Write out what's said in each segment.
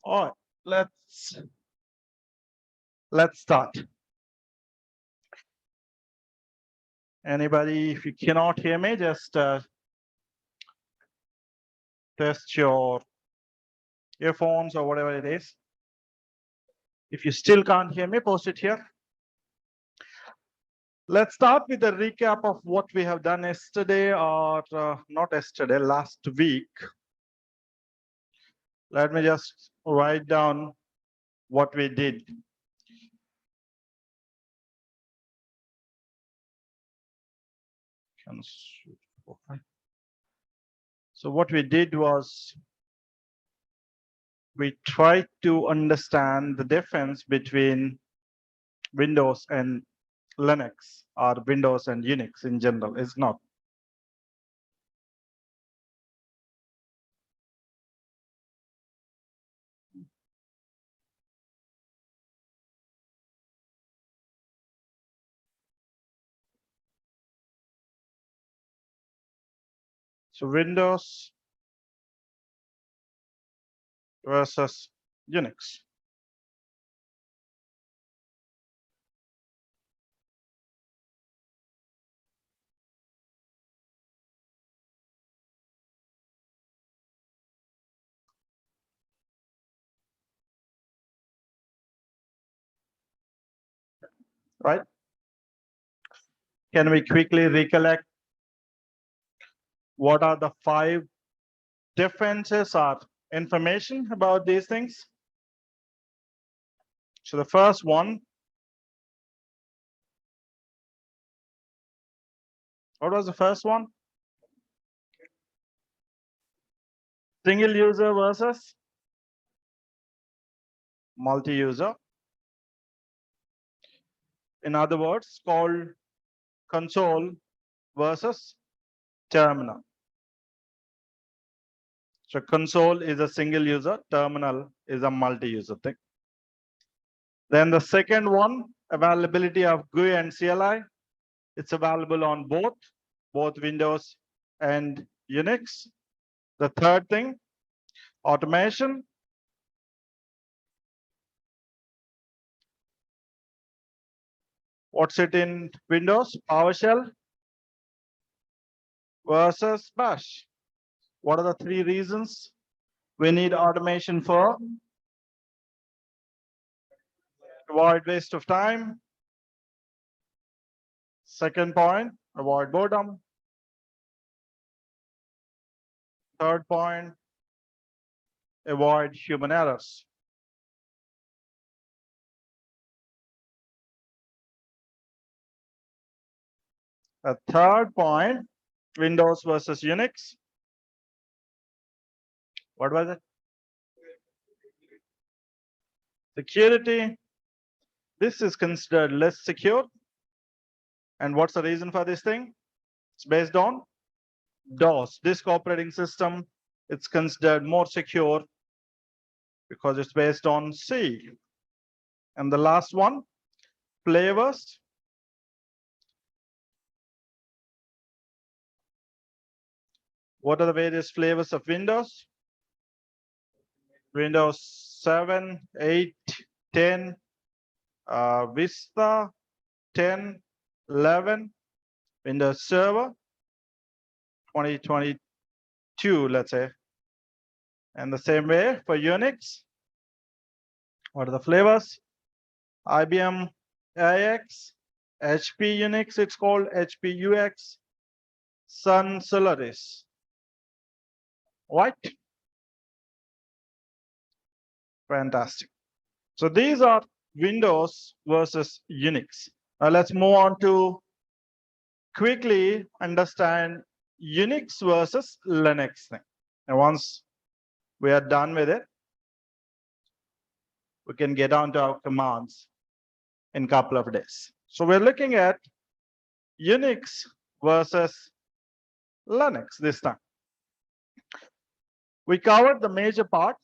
All right, let's start. Anybody, if you cannot hear me, just test your earphones or whatever it is. If you still can't hear me, post it here. Let's start with a recap of what we have done yesterday, or not yesterday, last week. Let me just write down what we did. So what we did was we tried to understand the difference between Windows and Linux, or Windows and Unix in general. It's not. So Windows versus Unix. Right? Can we quickly recollect what are the 5 differences or information about these things? So the first one, what was the first one? Single user versus multi-user. In other words, called console versus terminal. So console is a single user, terminal is a multi-user thing. Then the second one, availability of GUI and CLI. It's available on both Windows and Unix. The third thing, automation. What's it in Windows? PowerShell versus Bash. What are the 3 reasons we need automation for? Avoid waste of time. Second point, avoid boredom. Third point, avoid human errors. A third point, Windows versus Unix. What was it? Security. This is considered less secure. And what's the reason for this thing? It's based on DOS, disk operating system. It's considered more secure because it's based on C. And the last one, flavors. What are the various flavors of Windows? Windows 7, 8, 10, Vista, 10, 11, Windows Server, 2022, let's say. And the same way for Unix. What are the flavors? IBM AX, HP Unix, it's called HP UX, Sun Solaris. Right? Fantastic. So these are Windows versus Unix. Now let's move on to quickly understand Unix versus Linux thing. And once we are done with it, we can get on to our commands in a couple of days. So we're looking at Unix versus Linux this time. We covered the major part,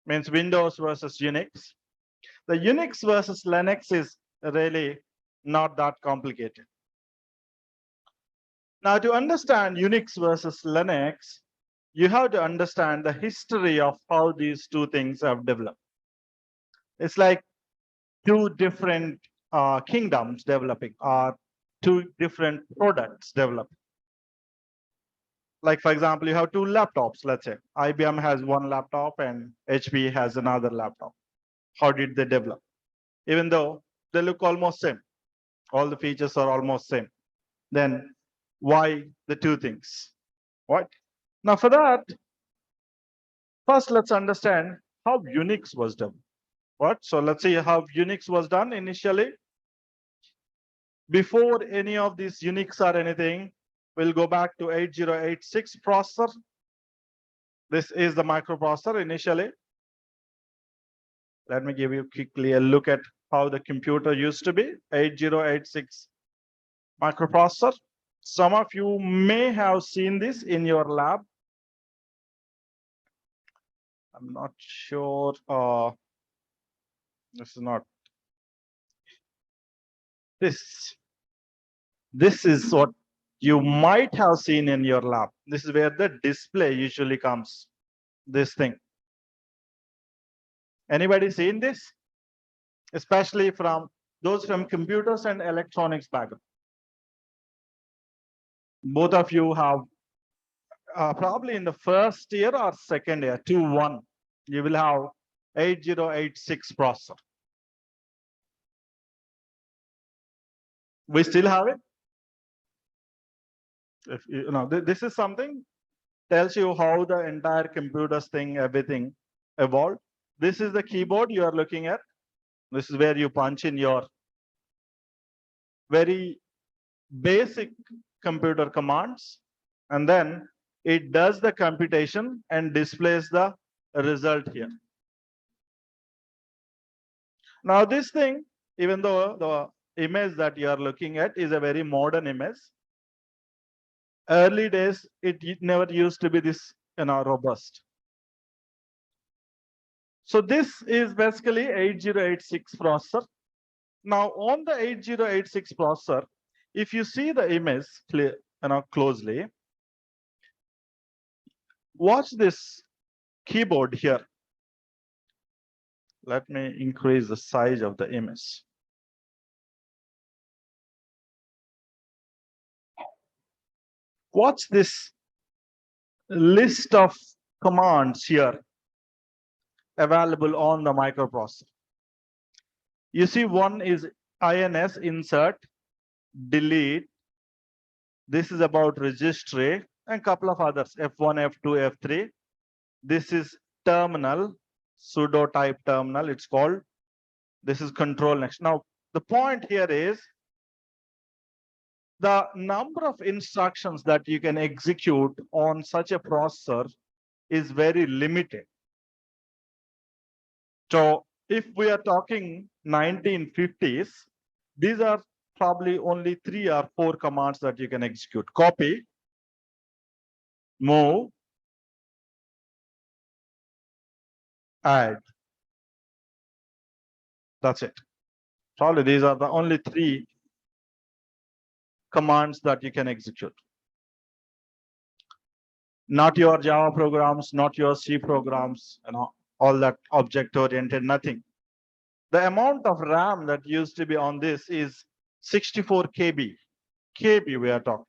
means Windows versus Unix. The Unix versus Linux is really not that complicated. Now, to understand Unix versus Linux, you have to understand the history of how these two things have developed. It's like two different kingdoms developing, or two different products developing. Like, for example, you have two laptops, let's say. IBM has one laptop and HP has another laptop. How did they develop? Even though they look almost same, all the features are almost same. Then why the two things? What? Now for that, first let's understand how Unix was done. What? So let's see how Unix was done initially. Before any of these Unix or anything, we'll go back to 8086 processor. This is the microprocessor initially. Let me give you quickly a look at how the computer used to be. 8086 microprocessor. Some of you may have seen this in your lab. I'm not sure. This is not. This is what you might have seen in your lab. This is where the display usually comes. This thing. Anybody seen this? Especially from those from computers and electronics background. Both of you have probably in the first year or second year, 2-1, you will have 8086 processor. We still have it. If you know, this is something tells you how the entire computers thing, everything evolved. This is the keyboard you are looking at. This is where you punch in your very basic computer commands, and then it does the computation and displays the result here. Now this thing, even though the image that you are looking at is a very modern image, early days it never used to be this robust. So this is basically 8086 processor. Now on the 8086 processor, if you see the image clear, closely, watch this keyboard here. Let me increase the size of the image. Watch this list of commands here available on the microprocessor. You see, one is ins insert, delete. This is about registry, and a couple of others, F1, F2, F3. This is terminal, sudo type terminal, it's called. This is control next. Now, the point here is the number of instructions that you can execute on such a processor is very limited. So if we are talking 1950s, these are probably only 3 or 4 commands that you can execute. Copy, move, add. That's it. Probably these are the only 3 commands that you can execute. Not your Java programs, not your C programs, all that object-oriented, nothing. The amount of RAM that used to be on this is 64 KB. KB we are talking.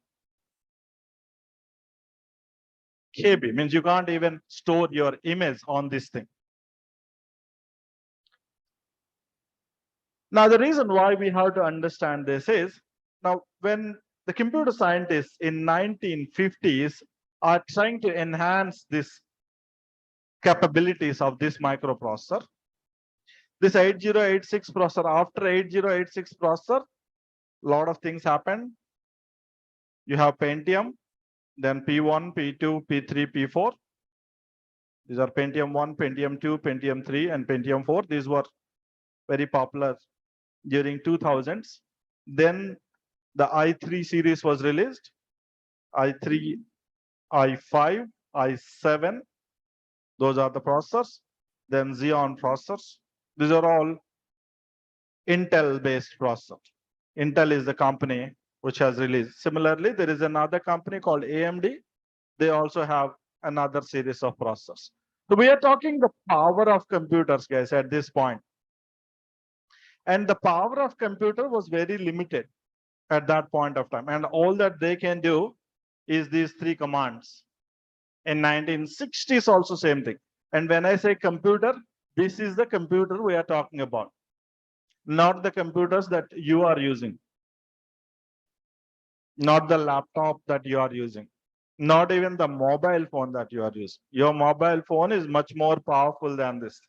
KB means you can't even store your image on this thing. Now, the reason why we have to understand this is, now when the computer scientists in 1950s are trying to enhance this capabilities of this microprocessor, this 8086 processor, after 8086 processor, a lot of things happen. You have Pentium, then P1, P2, P3, P4. These are Pentium 1, Pentium 2, Pentium 3, and Pentium 4. These were very popular during 2000s. Then the i3 series was released. i3, i5, i7. Those are the processors. Then Xeon processors. These are all Intel-based processors. Intel is the company which has released. Similarly, there is another company called AMD. They also have another series of processors. So we are talking the power of computers, guys, at this point. And the power of computer was very limited at that point of time. And all that they can do is these three commands. In 1960s, also same thing. And when I say computer, this is the computer we are talking about, not the computers that you are using, not the laptop that you are using, not even the mobile phone that you are using. Your mobile phone is much more powerful than this.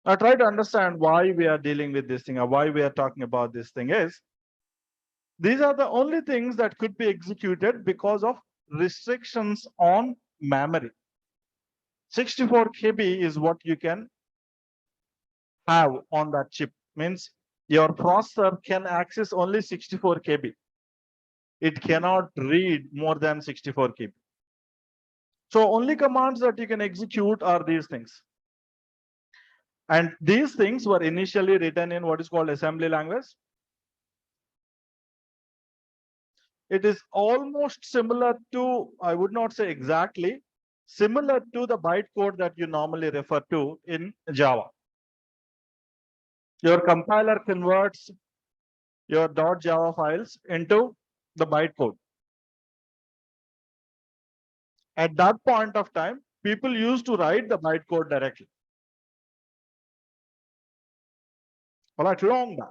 Now try to understand why we are dealing with this thing or why we are talking about this thing is, these are the only things that could be executed because of restrictions on memory. 64 KB is what you can have on that chip. Means your processor can access only 64 KB. It cannot read more than 64 KB. So only commands that you can execute are these things. And these things were initially written in what is called assembly language. It is almost similar to, I would not say exactly, similar to the bytecode that you normally refer to in Java. Your compiler converts your .java files into the bytecode. At that point of time, people used to write the bytecode directly. All right, long back.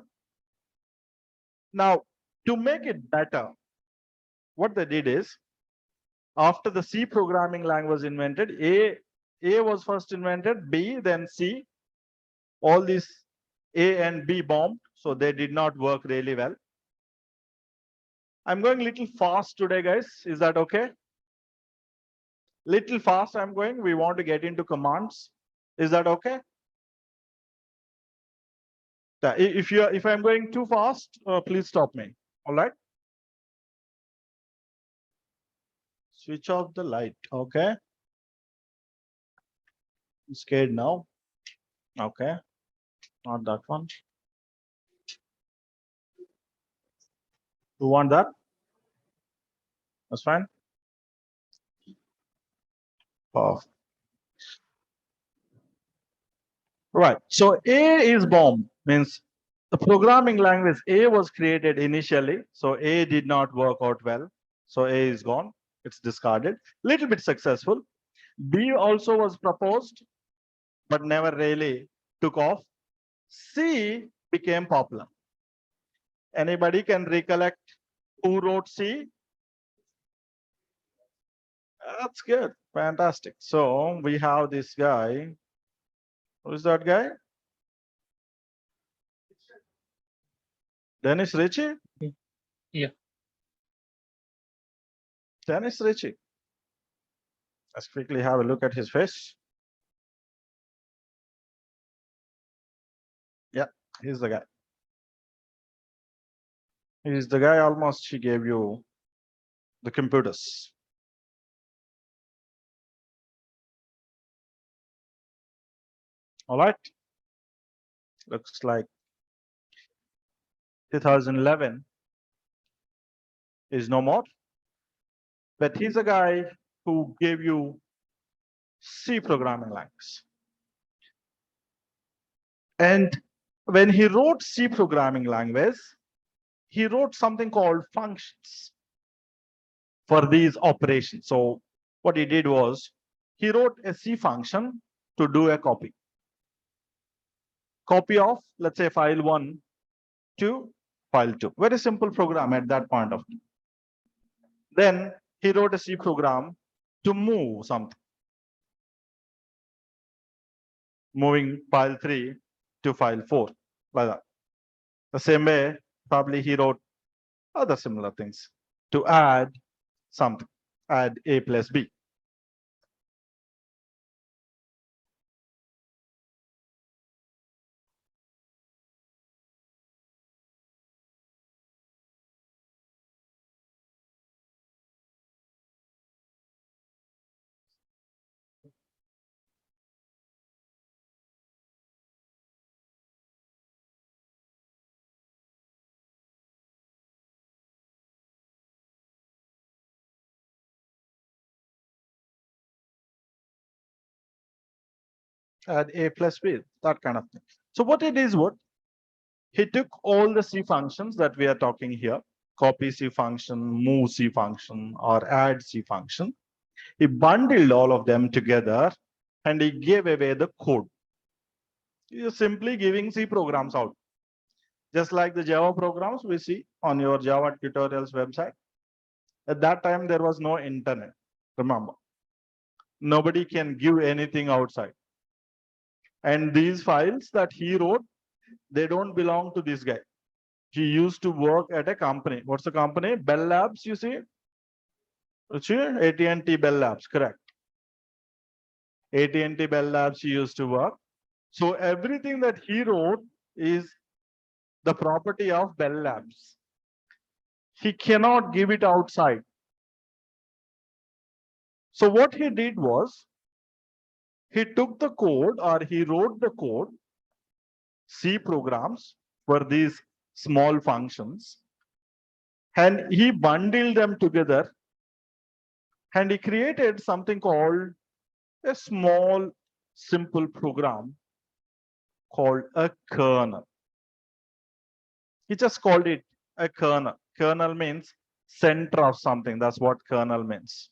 Now, to make it better, what they did is, after the C programming language was invented, A was first invented, B, then C. All these A and B bombed, so they did not work really well. I'm going a little fast today, guys. Is that okay? Little fast I'm going. We want to get into commands. Is that okay? If I'm going too fast, please stop me. All right. Switch off the light. Okay. I'm scared now. Okay. Not that one. You want that? That's fine. Perfect. Right. So A is bomb, means the programming language A was created initially. So A did not work out well. So A is gone. It's discarded. Little bit successful. B also was proposed, but never really took off. C became popular. Anybody can recollect who wrote C? That's good. Fantastic. So we have this guy. Who is that guy? Dennis Ritchie? Yeah. Dennis Ritchie. Let's quickly have a look at his face. Yeah, he's the guy. He's the guy almost she gave you the computers. All right. Looks like 2011 is no more. But he's a guy who gave you C programming language. And when he wrote C programming language, he wrote something called functions for these operations. So what he did was he wrote a C function to do a copy. Copy of, let's say, file 1 to file 2. Very simple program at that point of time. Then he wrote a C program to move something, moving file 3 to file 4, like that. The same way, probably he wrote other similar things to add something, add A plus B. add A plus B, that kind of thing. So what it is, what he took all the C functions that we are talking here, copy C function, move C function, or add C function. He bundled all of them together and he gave away the code. He is simply giving C programs out. Just like the Java programs we see on your Java tutorials website. At that time, there was no internet. Remember, nobody can give anything outside. And these files that he wrote, they don't belong to this guy. He used to work at a company. What's the company? Bell Labs, you see? AT&T Bell Labs, correct. AT&T Bell Labs he used to work. So everything that he wrote is the property of Bell Labs. He cannot give it outside. So what he did was, he took the code, or he wrote the code, C programs for these small functions, and he bundled them together, and he created something called a small, simple program called a kernel. He just called it a kernel. Kernel means center of something. That's what kernel means.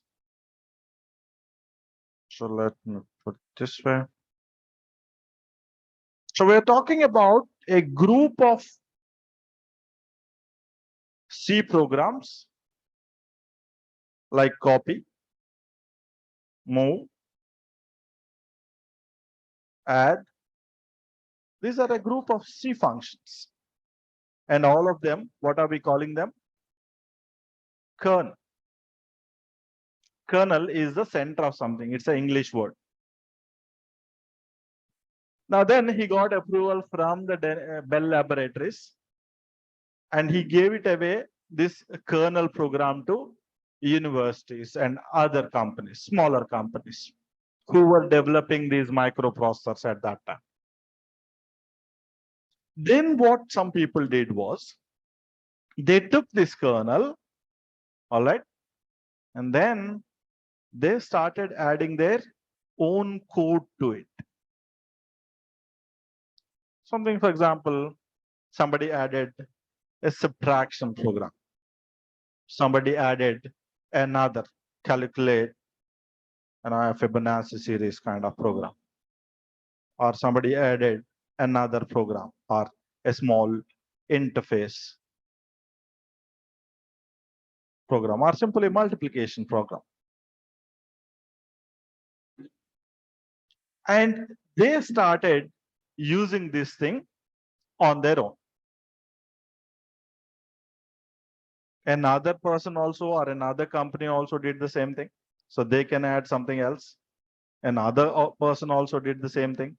So let me put it this way. So we're talking about a group of C programs like copy, move, add. These are a group of C functions. And all of them, what are we calling them? Kernel. Kernel is the center of something. It's an English word. Now then he got approval from the Bell Laboratories, and he gave it away, this kernel program, to universities and other companies, smaller companies, who were developing these microprocessors at that time. Then what some people did was, they took this kernel, all right, and then they started adding their own code to it. Something, for example, somebody added a subtraction program. Somebody added another calculate and a Fibonacci series kind of program. Or somebody added another program or a small interface program, or simply multiplication program. And they started using this thing on their own. Another person also, or another company also did the same thing. So they can add something else. Another person also did the same thing.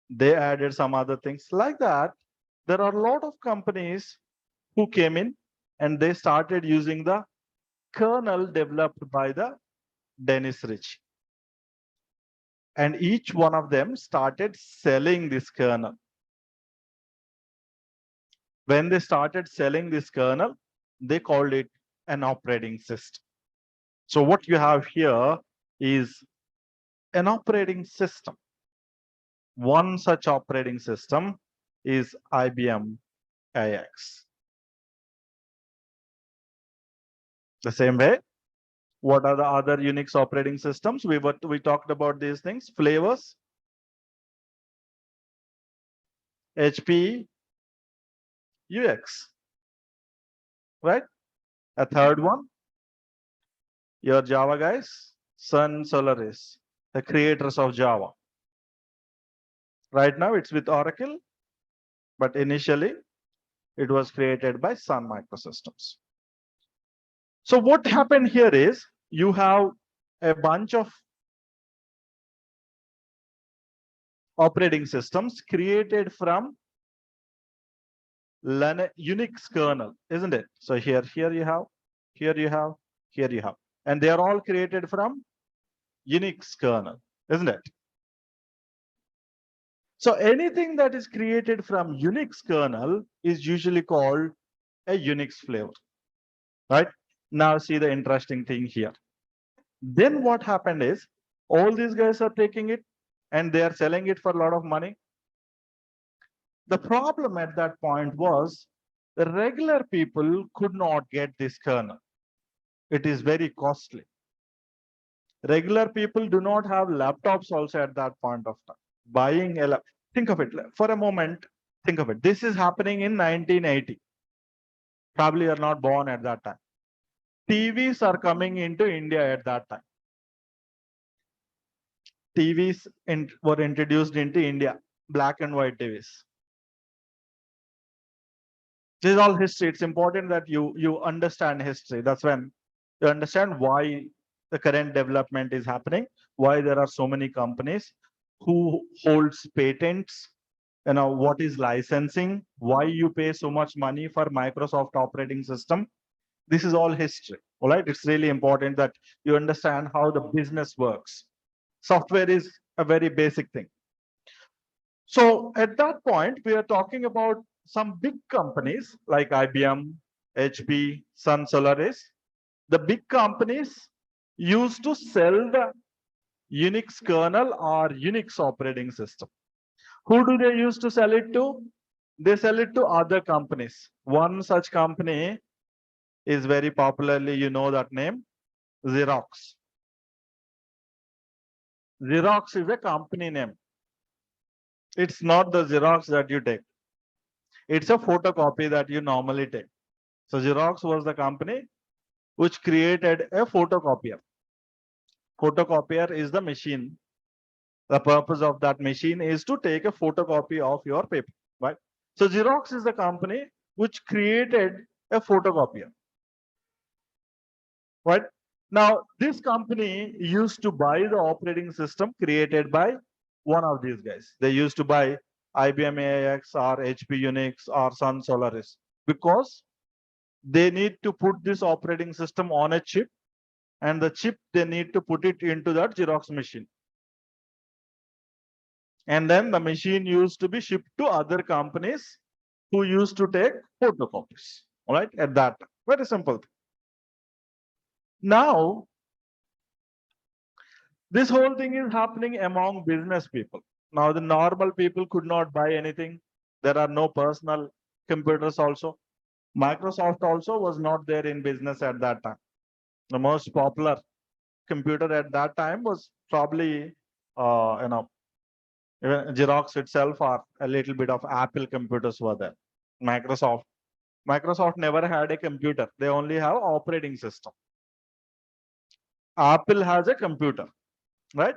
They added some other things like that. There are a lot of companies who came in and they started using the kernel developed by the Dennis Ritchie. And each one of them started selling this kernel. When they started selling this kernel, they called it an operating system. So what you have here is an operating system. One such operating system is IBM AX. The same way, what are the other Unix operating systems? We talked about these things. Flavors, HP, UX, right? A third one, your Java guys, Sun Solaris, the creators of Java. Right now it's with Oracle, but initially it was created by Sun Microsystems. So what happened here is, you have a bunch of operating systems created from Unix kernel, isn't it? So here you have, here you have, here you have, and they are all created from Unix kernel, isn't it? So anything that is created from Unix kernel is usually called a Unix flavor, right? Now see the interesting thing here. Then what happened is, all these guys are taking it, and they are selling it for a lot of money. The problem at that point was the regular people could not get this kernel. It is very costly. Regular people do not have laptops also at that point of time. Buying a think of it for a moment. Think of it. This is happening in 1980. Probably you're not born at that time. TVs are coming into India at that time. TVs were introduced into India, black and white TVs. This is all history. It's important that you understand history. That's when you understand why the current development is happening, why there are so many companies, who holds patents, what is licensing, why you pay so much money for Microsoft operating system. This is all history. All right. It's really important that you understand how the business works. Software is a very basic thing. So at that point, we are talking about some big companies like IBM, HP, Sun Solaris. The big companies used to sell the Unix kernel or Unix operating system. Who do they used to sell it to? They sell it to other companies. One such company is very popularly, you know that name, Xerox. Xerox is a company name. It's not the Xerox that you take. It's a photocopy that you normally take. So Xerox was the company which created a photocopier. Photocopier is the machine. The purpose of that machine is to take a photocopy of your paper, right? So Xerox is the company which created a photocopier. Right? Now, this company used to buy the operating system created by one of these guys. They used to buy IBM AIX or HP Unix or Sun Solaris because they need to put this operating system on a chip, and the chip they need to put it into that Xerox machine. And then the machine used to be shipped to other companies who used to take photocopies. All right, at that very simple. Now, this whole thing is happening among business people. Now, the normal people could not buy anything. There are no personal computers also. Microsoft also was not there in business at that time. The most popular computer at that time was probably, even Xerox itself, or a little bit of Apple computers were there. Microsoft never had a computer. They only have operating system. Apple has a computer, right?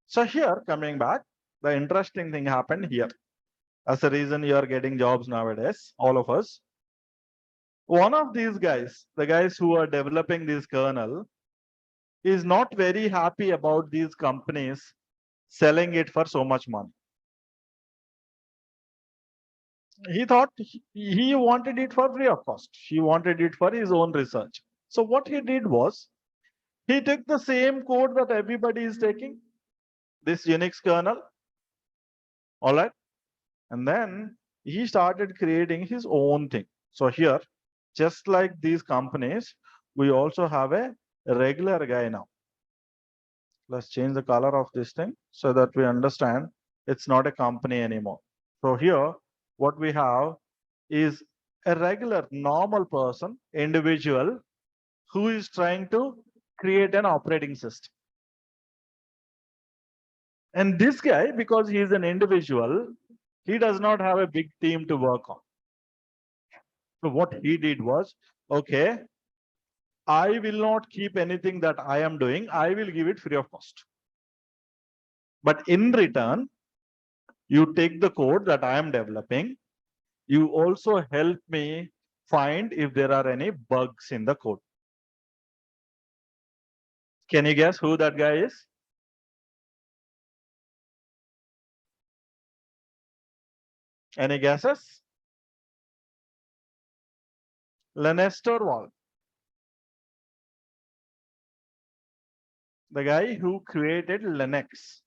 So here, coming back, the interesting thing happened here. As the reason you are getting jobs nowadays, all of us. One of these guys, the guys who are developing this kernel, is not very happy about these companies selling it for so much money. He thought he wanted it for free of cost. He wanted it for his own research. So what he did was, he took the same code that everybody is taking, this Unix kernel, all right, and then he started creating his own thing. So here, just like these companies, we also have a regular guy now. Let's change the color of this thing so that we understand it's not a company anymore. So here, what we have is a regular normal person, individual, who is trying to create an operating system. And this guy, because he is an individual, he does not have a big team to work on. So what he did was, okay, I will not keep anything that I am doing. I will give it free of cost. But in return, you take the code that I am developing. You also help me find if there are any bugs in the code. Can you guess who that guy is? Any guesses? Linus Torvald, the guy who created Linux.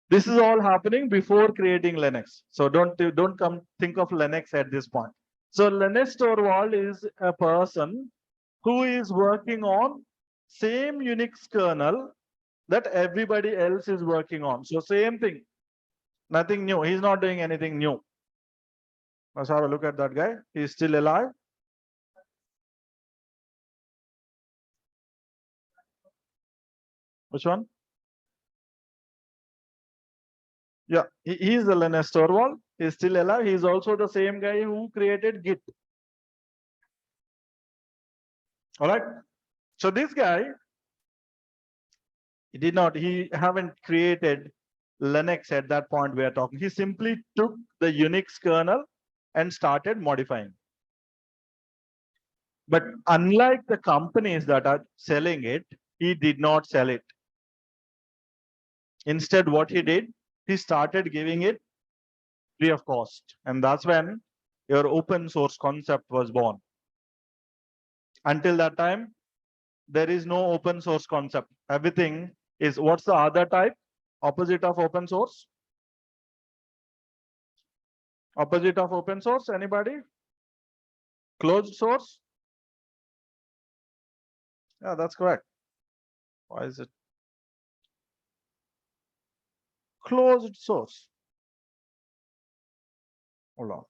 This is all happening before creating Linux. So don't come think of Linux at this point. So Linus Torvald is a person who is working on same Unix kernel that everybody else is working on. So same thing, nothing new. He's not doing anything new. Let's have a look at that guy. He's still alive. Which one? Yeah, he's the Linus Torvald. He's still alive. He's also the same guy who created Git. All right. So this guy, he haven't created Linux at that point we are talking. He simply took the Unix kernel and started modifying. But unlike the companies that are selling it, he did not sell it. Instead, what he did, he started giving it free of cost. And that's when your open source concept was born. Until that time, there is no open source concept. Everything is, what's the other type? Opposite of open source? Opposite of open source, anybody? Closed source? Yeah, that's correct. Why is it closed source? Hold on.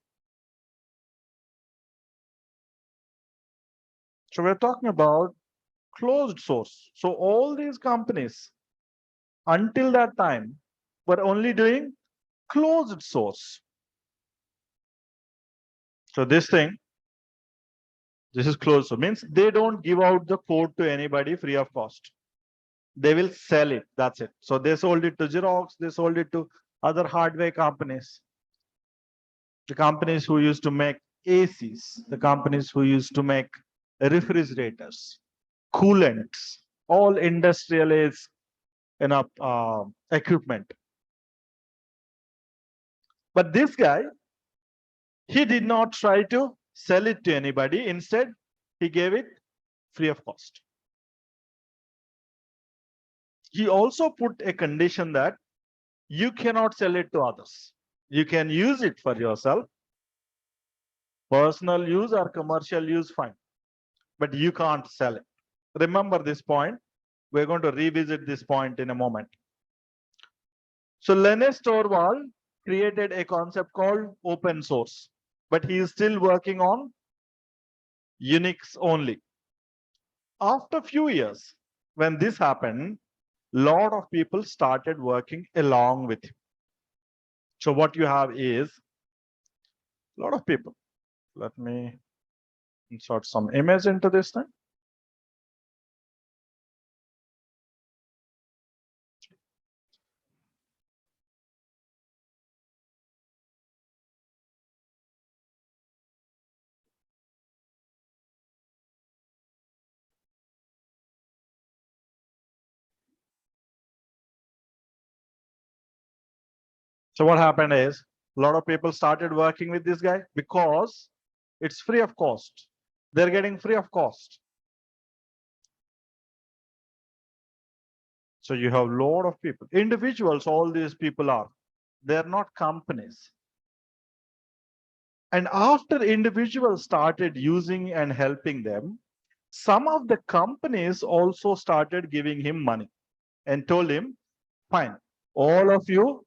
So we're talking about closed source. So all these companies, until that time, were only doing closed source. So this thing, this is closed source, means they don't give out the code to anybody free of cost. They will sell it. That's it. So they sold it to Xerox. They sold it to other hardware companies. The companies who used to make ACs, the companies who used to make refrigerators, coolants, all industrial is equipment. But this guy, he did not try to sell it to anybody. Instead, he gave it free of cost. He also put a condition that you cannot sell it to others. You can use it for yourself, personal use or commercial use, fine, but you can't sell it. Remember this point. We're going to revisit this point in a moment. So Linus Torvald created a concept called open source, but he is still working on Unix only. After a few years, when this happened, a lot of people started working along with him. So what you have is a lot of people. Let me insert some image into this thing. So what happened is a lot of people started working with this guy because it's free of cost. They're getting free of cost. So you have a lot of people, individuals, all these people are, they're not companies. And after individuals started using and helping them, some of the companies also started giving him money and told him, fine, all of you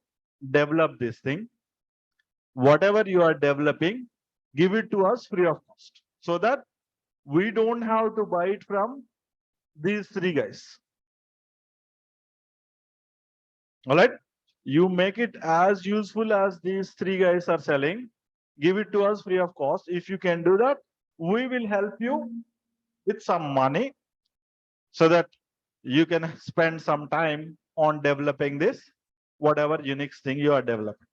develop this thing. Whatever you are developing, give it to us free of cost so that we don't have to buy it from these three guys. All right. You make it as useful as these three guys are selling. Give it to us free of cost. If you can do that, we will help you with some money so that you can spend some time on developing this, whatever Unix thing you are developing.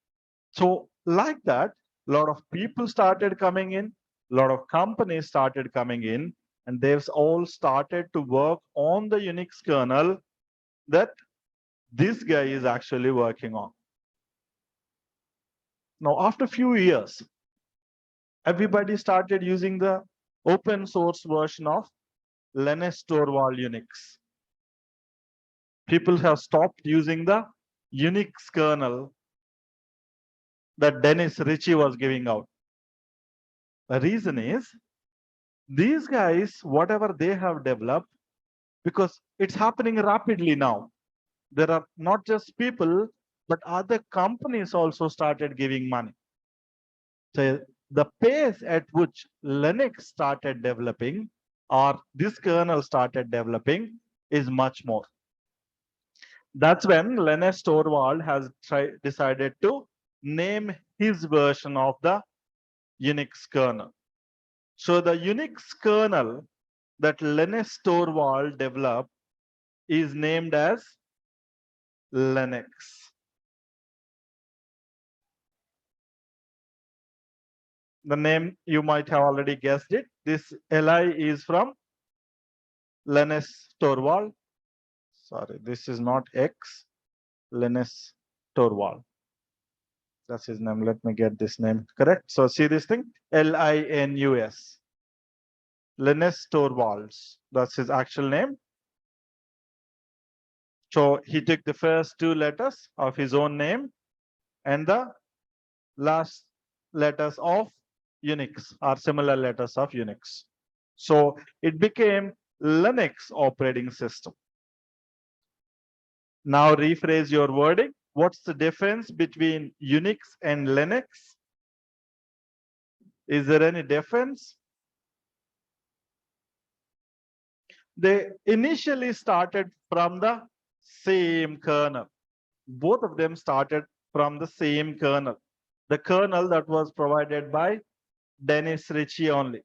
So like that, a lot of people started coming in, a lot of companies started coming in, and they've all started to work on the Unix kernel that this guy is actually working on. Now, after a few years, everybody started using the open source version of Linus Torvald Unix. People have stopped using the Unix kernel that Dennis Ritchie was giving out. The reason is, these guys, whatever they have developed, because it's happening rapidly now. there are not just people, but other companies also started giving money. So the pace at which Linux started developing, or this kernel started developing, is much more. That's when Linus Torvald has decided to name his version of the Unix kernel. So the Unix kernel that Linus Torvald developed is named as Linux. The name, you might have already guessed it. This Li is from Linus Torvald. Sorry, this is not X. Linus Torvald. That's his name. Let me get this name correct. So see this thing, Linus. Linus Torvalds. That's his actual name. So he took the first two letters of his own name and the last letters of Unix, or similar letters of Unix. So it became Linux operating system. Now rephrase your wording. What's the difference between Unix and Linux? Is there any difference? They initially started from the same kernel. Both of them started from the same kernel. The kernel that was provided by Dennis Ritchie only.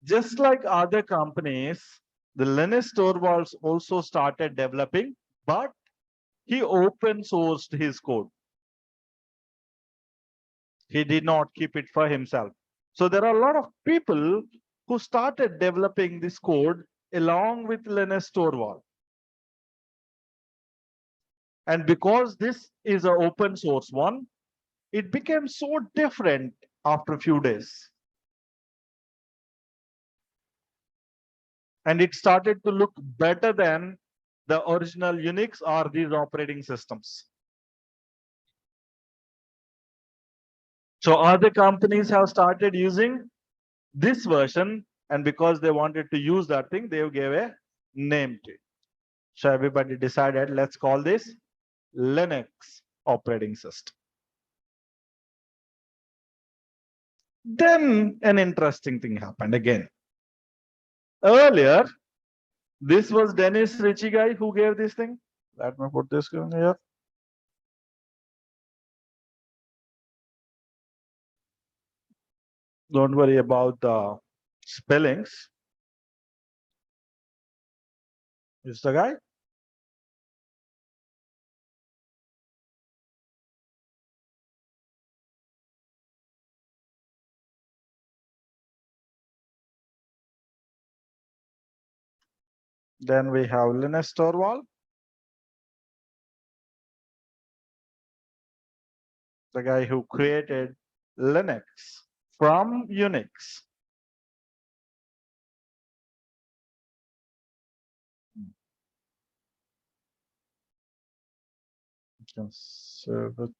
Just like other companies, the Linus Torvalds also started developing, but he open sourced his code. He did not keep it for himself. So there are a lot of people who started developing this code along with Linus Torvald. And because this is an open source one, it became so different after a few days. And it started to look better than the original Unix or these operating systems. So other companies have started using this version, and because they wanted to use that thing, they gave a name to it. So everybody decided, let's call this Linux operating system. Then an interesting thing happened again. Earlier, this was Dennis Ritchie guy who gave this thing. Let me put this in here. Don't worry about the spellings. Is the guy? Then we have Linus Torvald, the guy who created Linux from Unix. Serve it.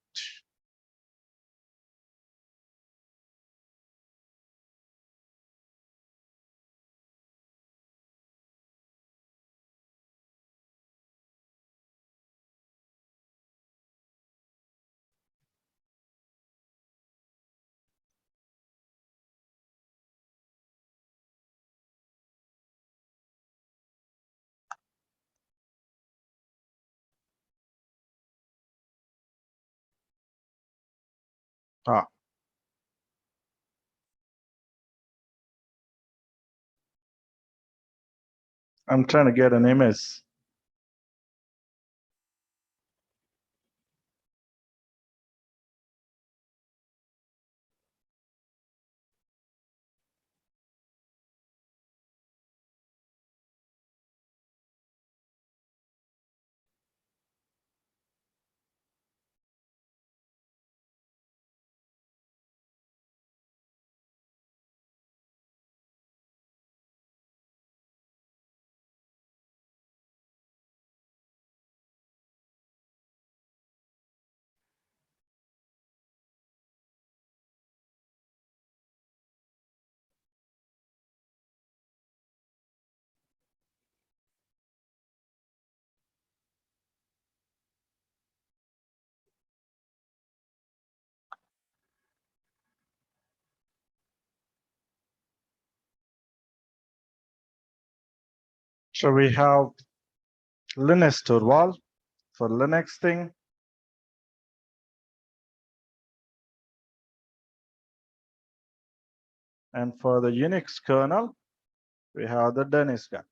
Ah. I'm trying to get an image. So we have Linux Torvald for Linux thing. And for the Unix kernel, we have the Dennis guy.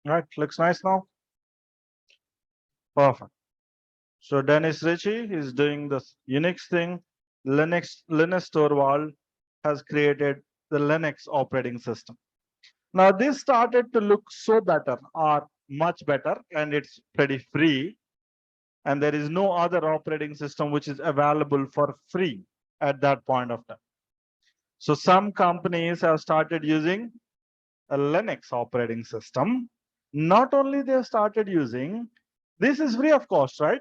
Right, looks nice now. Perfect. So Dennis Ritchie is doing the Unix thing. Linus Torvald has created the Linux operating system. Now this started to look so better or much better, and it's pretty free. And there is no other operating system which is available for free at that point of time. So some companies have started using a Linux operating system. Not only they have started using, this is free of cost, right?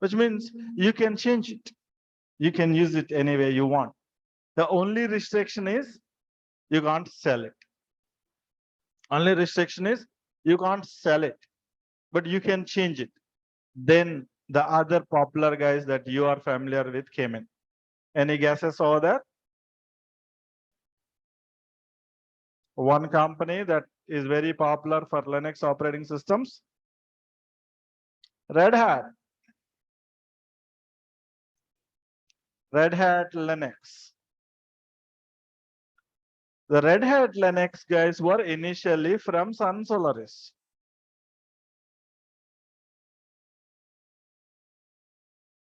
Which means you can change it. You can use it any way you want. The only restriction is you can't sell it. Only restriction is you can't sell it, but you can change it. Then the other popular guys that you are familiar with came in. Any guesses over there? One company that is very popular for Linux operating systems? Red Hat. Red Hat Linux. The Red Hat Linux guys were initially from Sun Solaris.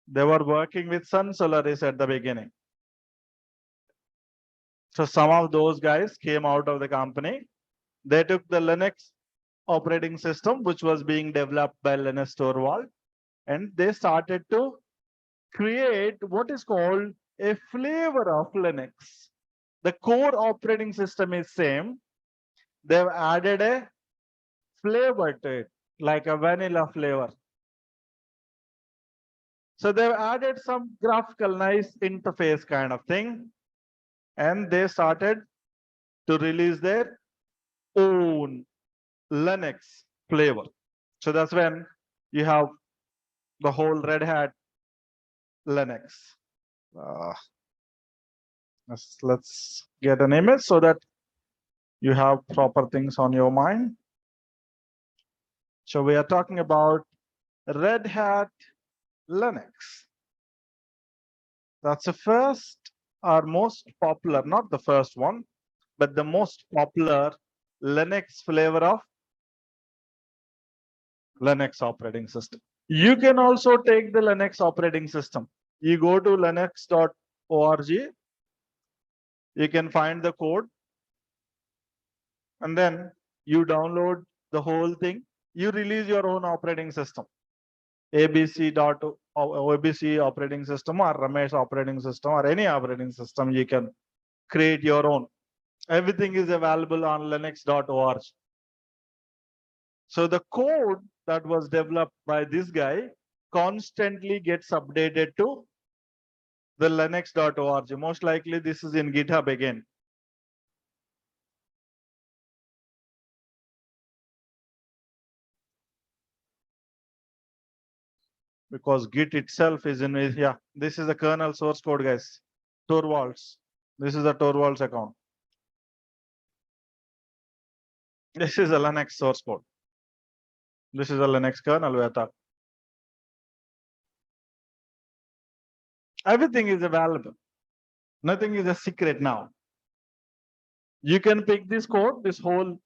They were working with Sun Solaris at the beginning. So some of those guys came out of the company. They took the Linux operating system, which was being developed by Linus Torvald, and they started to create what is called a flavor of Linux. The core operating system is same. They've added a flavor to it, like a vanilla flavor. So they've added some graphical, nice interface kind of thing, and they started to release their own Linux flavor. So that's when you have the whole Red Hat Linux. Let's get an image so that you have proper things on your mind. So we are talking about Red Hat Linux. That's the first or most popular, not the first one, but the most popular Linux flavor of Linux operating system. You can also take the Linux operating system. You go to linux.org, you can find the code, and then you download the whole thing. You release your own operating system. ABC operating system or Ramesh operating system or any operating system, you can create your own. Everything is available on linux.org. So the code that was developed by this guy constantly gets updated to the linux.org. Most likely this is in GitHub again. Because Git itself is in, yeah, this is the kernel source code, guys. Torvalds. This is the Torvalds account. This is a Linux source code. This is a Linux kernel we are talking. Everything is available. Nothing is a secret now. You can pick this code, this whole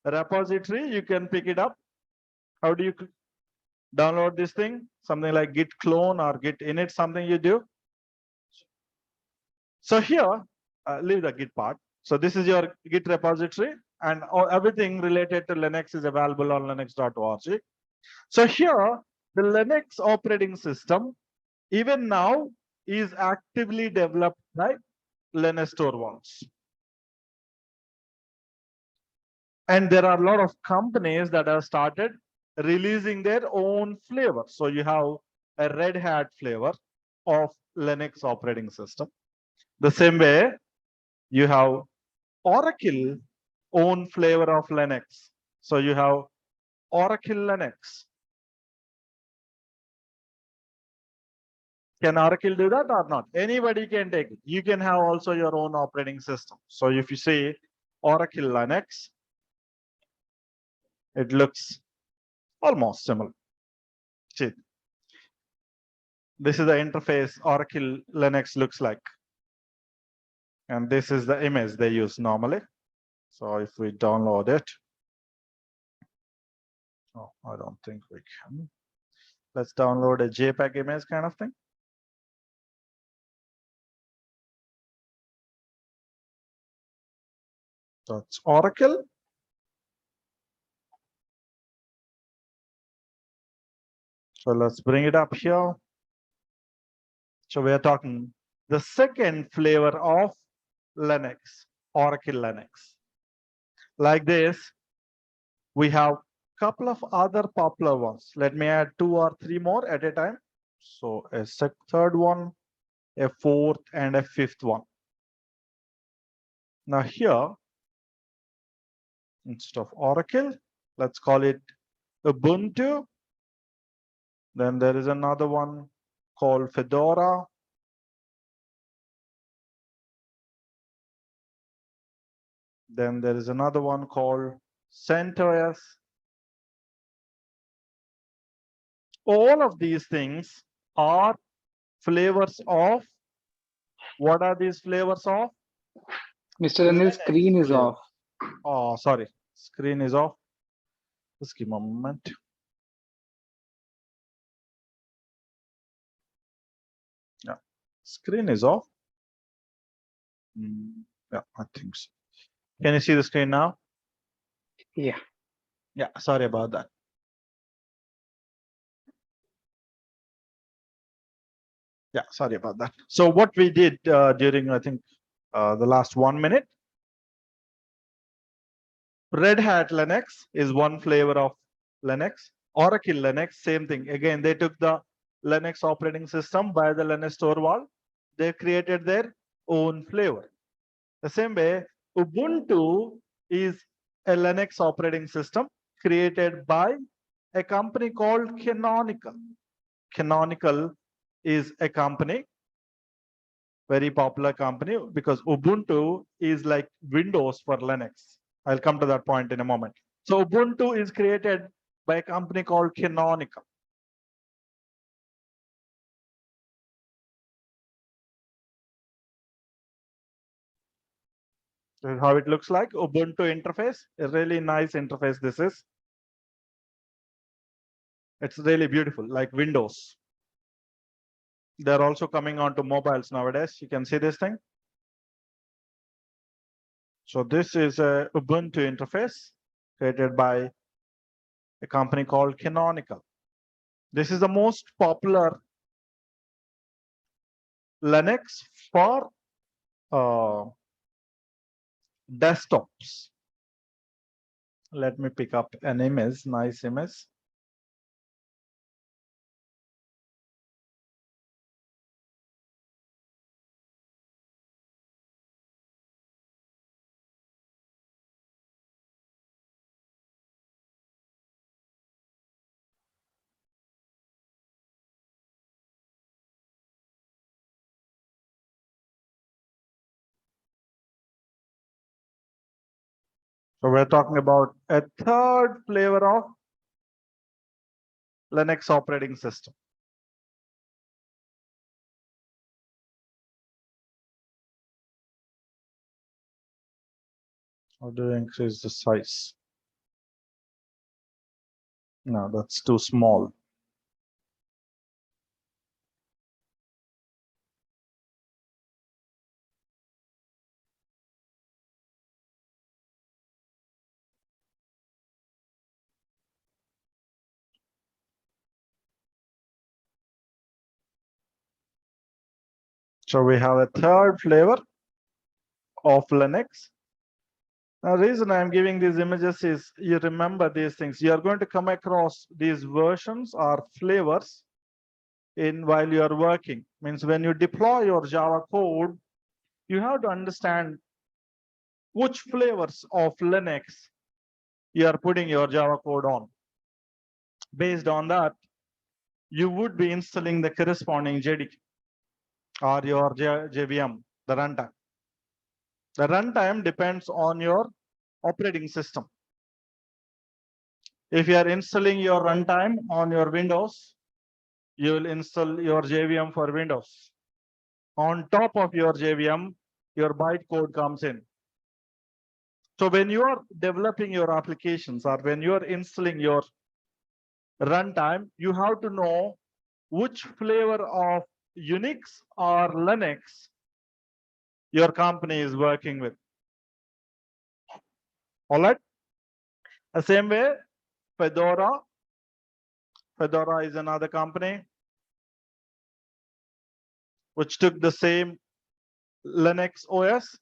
repository, you can pick it up. How do you download this thing? Something like git clone or git init, something you do. So here, leave the git part. So this is your git repository, and everything related to Linux is available on linux.org. So here, the Linux operating system, even now, is actively developed by Linus Torvalds. And there are a lot of companies that have started releasing their own flavor. So you have a Red Hat flavor of Linux operating system. The same way you have Oracle own flavor of Linux. So you have Oracle Linux. Can Oracle do that or not? Anybody can take it. You can have also your own operating system. So if you say Oracle Linux, it looks almost similar. See, this is the interface Oracle Linux looks like. And this is the image they use normally. So if we download it, oh, I don't think we can. Let's download a JPEG image kind of thing. That's Oracle. So let's bring it up here. So we are talking the second flavor of Linux, Oracle Linux. Like this, we have a couple of other popular ones. Let me add 2 or 3 more at a time. So a third one, a fourth, and a fifth one. Now here, instead of Oracle, let's call it Ubuntu. Then there is another one called Fedora. Then there is another one called CentOS. All of these things are flavors of, what are these flavors of? Mr. Anil's screen is off. Oh, sorry, screen is off. Just give me a moment. Yeah, screen is off. Yeah, I think so. Can you see the screen now? Yeah. Yeah, sorry about that. Yeah, sorry about that. So what we did during, I think, the last 1 minute, Red Hat Linux is one flavor of Linux. Oracle Linux, same thing. Again, they took the Linux operating system by the Linux Torvald. They created their own flavor. The same way, Ubuntu is a Linux operating system created by a company called Canonical. Canonical is a company, very popular company, because Ubuntu is like Windows for Linux. I'll come to that point in a moment. So Ubuntu is created by a company called Canonical. This is how it looks like. Ubuntu interface, a really nice interface this is. It's really beautiful, like Windows. They're also coming onto mobiles nowadays. You can see this thing. So this is a Ubuntu interface created by a company called Canonical. This is the most popular Linux for desktops. Let me pick up an image, nice image. So we're talking about a third flavor of Linux operating system. How do you increase the size? No, that's too small. So we have a third flavor of Linux. The reason I'm giving these images is you remember these things. You are going to come across these versions or flavors while you are working. Means when you deploy your Java code, you have to understand which flavors of Linux you are putting your Java code on. Based on that, you would be installing the corresponding JDK or your JVM, the runtime. The runtime depends on your operating system. If you are installing your runtime on your Windows, you will install your JVM for Windows. On top of your JVM, your bytecode comes in. So when you are developing your applications or when you are installing your runtime, you have to know which flavor of Unix or Linux your company is working with. All right. The same way, Fedora is another company which took the same Linux OS.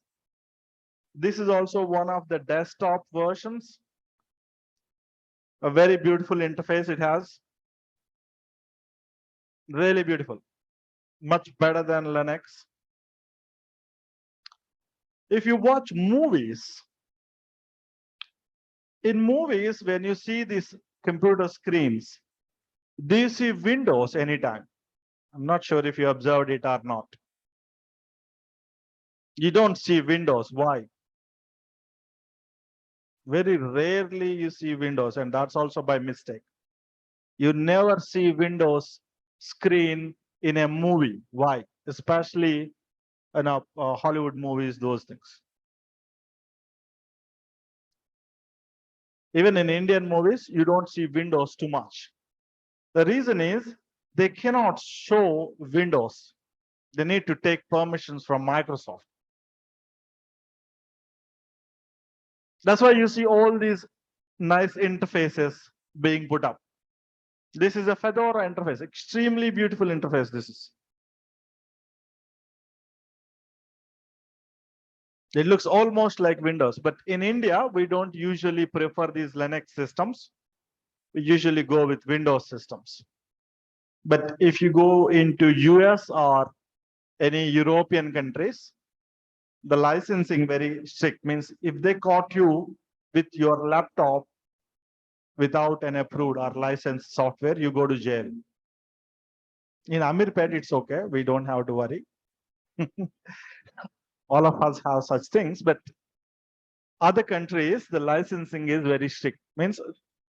This is also one of the desktop versions. A very beautiful interface it has. Really beautiful. Much better than Linux. If you watch movies, in movies, when you see these computer screens, do you see windows anytime? I'm not sure if you observed it or not. You don't see windows. Why? Very rarely you see windows, and that's also by mistake. You never see Windows screen in a movie. Why? Especially in Hollywood movies, those things. Even in Indian movies, you don't see Windows too much. The reason is they cannot show Windows. They need to take permissions from Microsoft. That's why you see all these nice interfaces being put up. This is a Fedora interface, extremely beautiful interface this is. It looks almost like Windows, but in India, we don't usually prefer these Linux systems. We usually go with Windows systems. But if you go into US or any European countries, the licensing very strict. Means if they caught you with your laptop without an approved or licensed software, you go to jail. In Amirpet, it's okay. We don't have to worry. All of us have such things, but other countries, the licensing is very strict. Means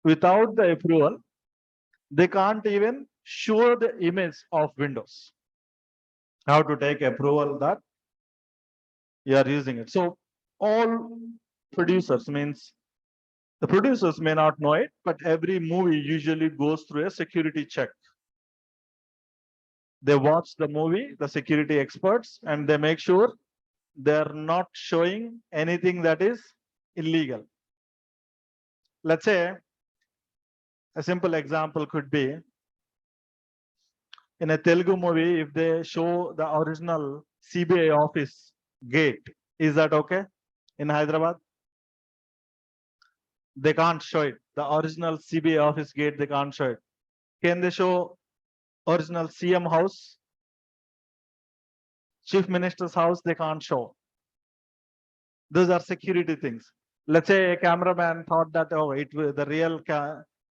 without the approval, they can't even show the image of Windows. How to take approval that you are using it. So all producers, means the producers may not know it, but every movie usually goes through a security check. They watch the movie, the security experts, and they make sure they're not showing anything that is illegal. Let's say a simple example could be in a Telugu movie, if they show the original CBI office gate, is that okay? In Hyderabad, they can't show it. The original CBI office gate, they can't show it. Can they show original CM house? Chief Minister's house, they can't show. Those are security things. Let's say a cameraman thought that, oh, the real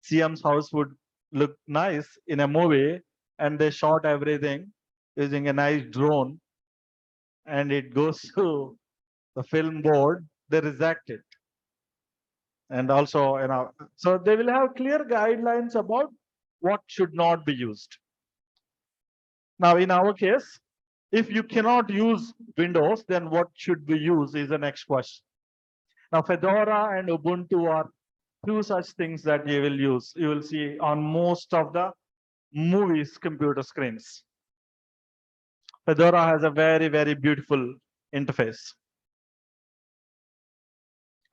CM's house would look nice in a movie, and they shot everything using a nice drone, and it goes to the film board, they reject it. And also, so they will have clear guidelines about what should not be used. Now, in our case, if you cannot use Windows, then what should we use is the next question. Now, Fedora and Ubuntu are two such things that you will use. You will see on most of the movies computer screens. Fedora has a very, very beautiful interface.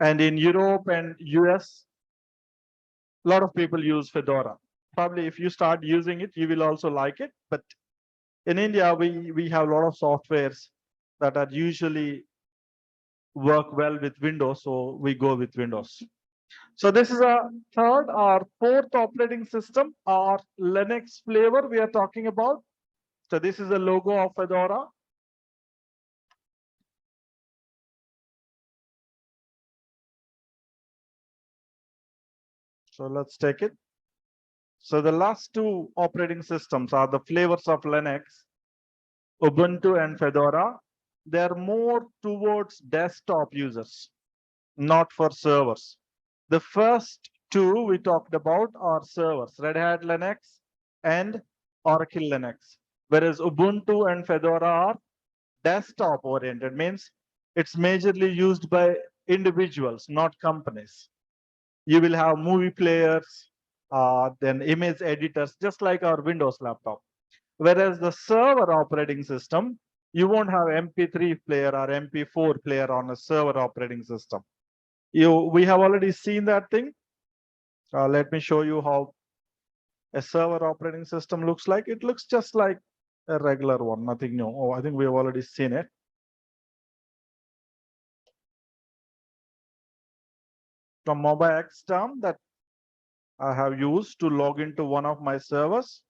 And in Europe and US, a lot of people use Fedora. Probably if you start using it, you will also like it. But in India, we have a lot of softwares that are usually work well with Windows, so we go with Windows. So this is a third or fourth operating system or Linux flavor we are talking about. So this is the logo of Fedora. So let's take it. So the last two operating systems are the flavors of Linux, Ubuntu and Fedora. They're more towards desktop users, not for servers. The first two we talked about are servers, Red Hat Linux and Oracle Linux. Whereas Ubuntu and Fedora are desktop oriented, means it's majorly used by individuals, not companies. You will have movie players, then image editors, just like our Windows laptop. Whereas the server operating system, you won't have MP3 player or MP4 player on a server operating system. We have already seen that thing. Let me show you how a server operating system looks like. It looks just like a regular one, nothing new. Oh, I think we have already seen it. From mobile term that I have used to log into one of my servers.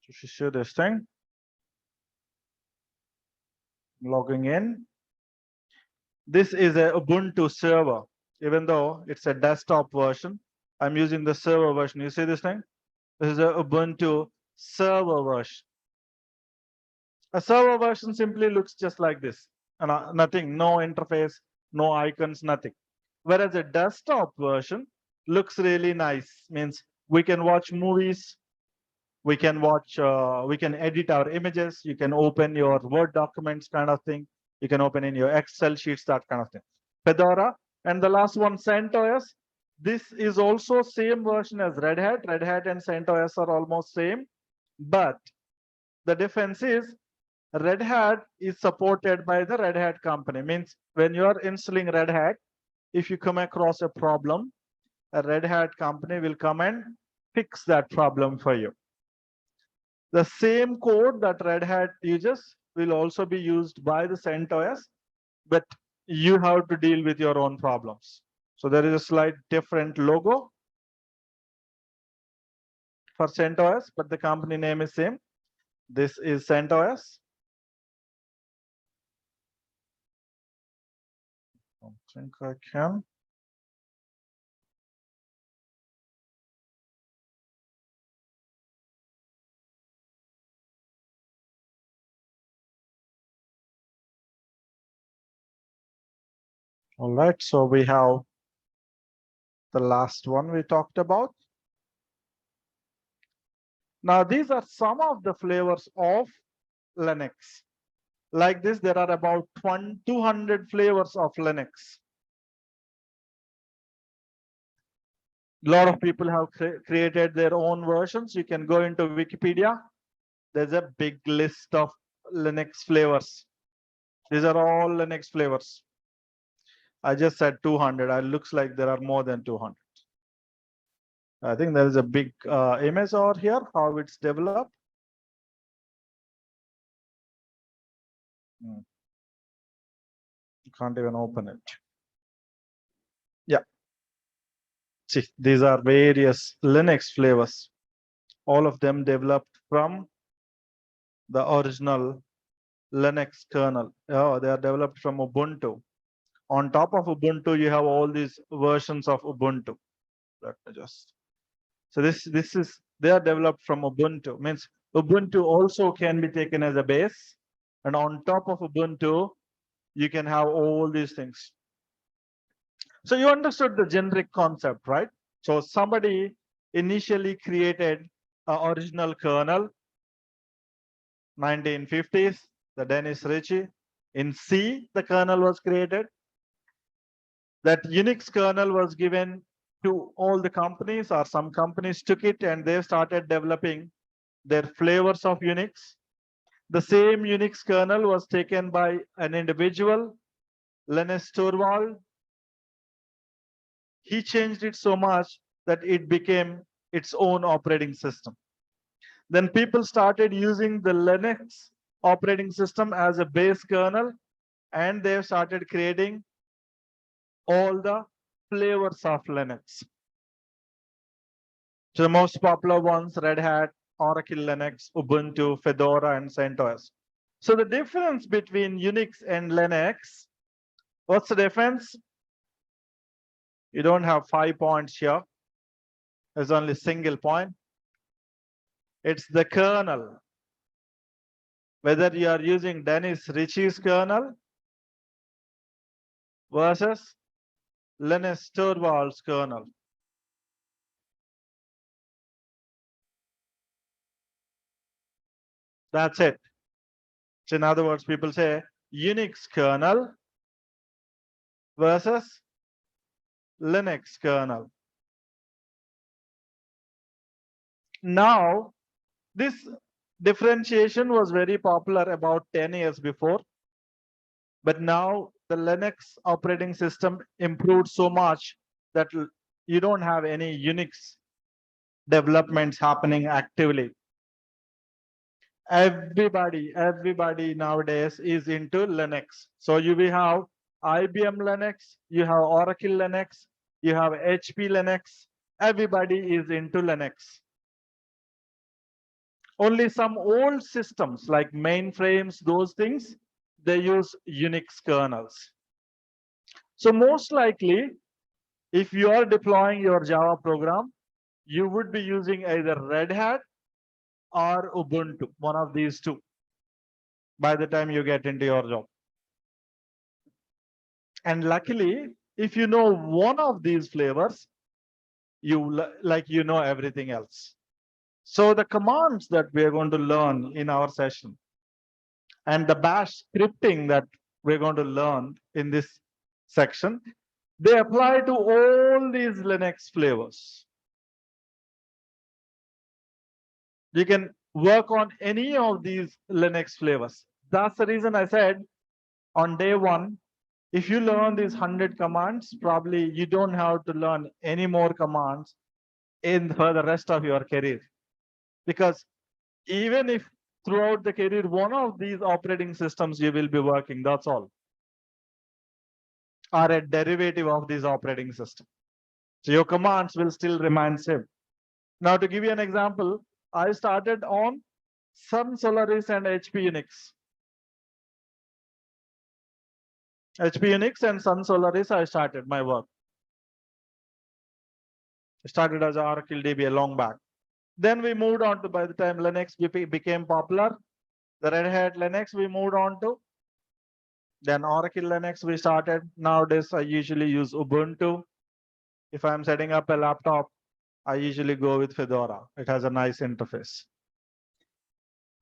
So show this thing. Logging in. This is a Ubuntu server, even though it's a desktop version. I'm using the server version. You see this thing? This is a Ubuntu server version. A server version simply looks just like this, and nothing, no interface, no icons, nothing. Whereas a desktop version looks really nice, means we can watch movies, we can edit our images, you can open your Word documents kind of thing, you can open in your Excel sheets, that kind of thing. Fedora, and the last one, CentOS. This is also same version as Red Hat. Red Hat and CentOS are almost same, but the difference is Red Hat is supported by the Red Hat company. Means when you are installing Red Hat, if you come across a problem, a Red Hat company will come and fix that problem for you. The same code that Red Hat uses will also be used by the CentOS, but you have to deal with your own problems. So there is a slight different logo for CentOS, but the company name is same. This is CentOS. I don't think I can. All right, so we have the last one we talked about. Now, these are some of the flavors of Linux. Like this, there are about 200 flavors of Linux. A lot of people have created their own versions. You can go into Wikipedia. There's a big list of Linux flavors. These are all Linux flavors. I just said 200. It looks like there are more than 200. I think there is a big image over here, how it's developed. You can't even open it. Yeah. See, these are various Linux flavors. All of them developed from the original Linux kernel. Oh, they are developed from Ubuntu. On top of Ubuntu, you have all these versions of Ubuntu. Let me just. So they are developed from Ubuntu. Means Ubuntu also can be taken as a base, and on top of Ubuntu, you can have all these things. So you understood the generic concept, right? So somebody initially created an original kernel, 1950s, the Dennis Ritchie. In C, the kernel was created. That Unix kernel was given to all the companies, or some companies took it and they started developing their flavors of Unix. The same Unix kernel was taken by an individual, Linus Torvald. He changed it so much that it became its own operating system. Then people started using the Linux operating system as a base kernel, and they started creating all the flavors of Linux. So the most popular ones, Red Hat, Oracle Linux, Ubuntu, Fedora, and CentOS. So the difference between Unix and Linux, what's the difference? You don't have 5 points here. There's only single point. It's the kernel. Whether you are using Dennis Ritchie's kernel versus Linus Torvalds kernel. That's it. So in other words, people say Unix kernel versus Linux kernel. Now, this differentiation was very popular about 10 years before, but now the Linux operating system improved so much that you don't have any Unix developments happening actively. Everybody nowadays is into Linux. So you will have IBM Linux, you have Oracle Linux, you have HP Linux. Everybody is into Linux. Only some old systems like mainframes, those things, they use Unix kernels. So most likely, if you are deploying your Java program, you would be using either Red Hat or Ubuntu, one of these two, by the time you get into your job. And luckily, if you know one of these flavors, you know everything else. So the commands that we are going to learn in our session and the bash scripting that we're going to learn in this section, they apply to all these Linux flavors. You can work on any of these Linux flavors. That's the reason I said on day one, if you learn these 100 commands, probably you don't have to learn any more commands for the rest of your career. Because even if throughout the career, one of these operating systems you will be working, that's all, are a derivative of this operating system. So your commands will still remain same. Now, to give you an example, I started on Sun Solaris and HP Unix. HP Unix and Sun Solaris, I started my work. I started as Oracle DB a long back. Then we moved on to, by the time Linux became popular, the Red Hat Linux we moved on to. Then Oracle Linux we started. Nowadays, I usually use Ubuntu. If I'm setting up a laptop, I usually go with Fedora. It has a nice interface.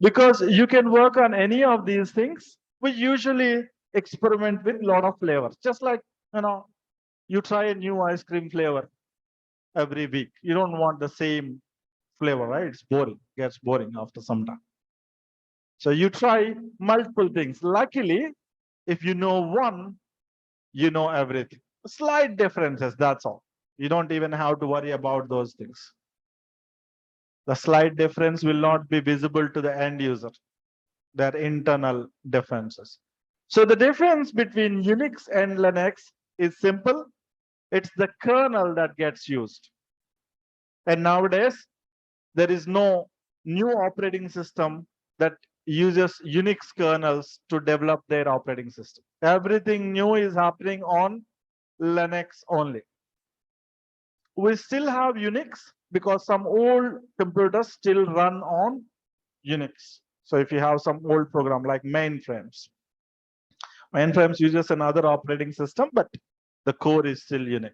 Because you can work on any of these things, we usually experiment with a lot of flavors. Just like, you try a new ice cream flavor every week. You don't want the same flavor, right? It's boring, gets boring after some time. So you try multiple things. Luckily, if you know one, you know everything. Slight differences, that's all. You don't even have to worry about those things. The slight difference will not be visible to the end user. They're internal differences. So the difference between Unix and Linux is simple. It's the kernel that gets used. And nowadays, there is no new operating system that uses Unix kernels to develop their operating system. Everything new is happening on Linux only. We still have Unix because some old computers still run on Unix. So if you have some old program like mainframes uses another operating system, but the core is still Unix.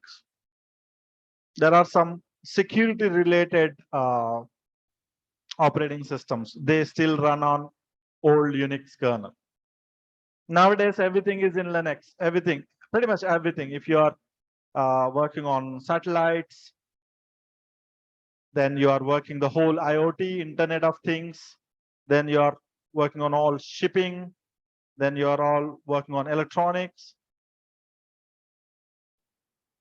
There are some security related operating systems. They still run on old Unix kernel. Nowadays, everything is in Linux. Everything, pretty much everything. If you are working on satellites, then you are working the whole IoT, Internet of Things. Then you are working on all shipping. Then you are all working on electronics,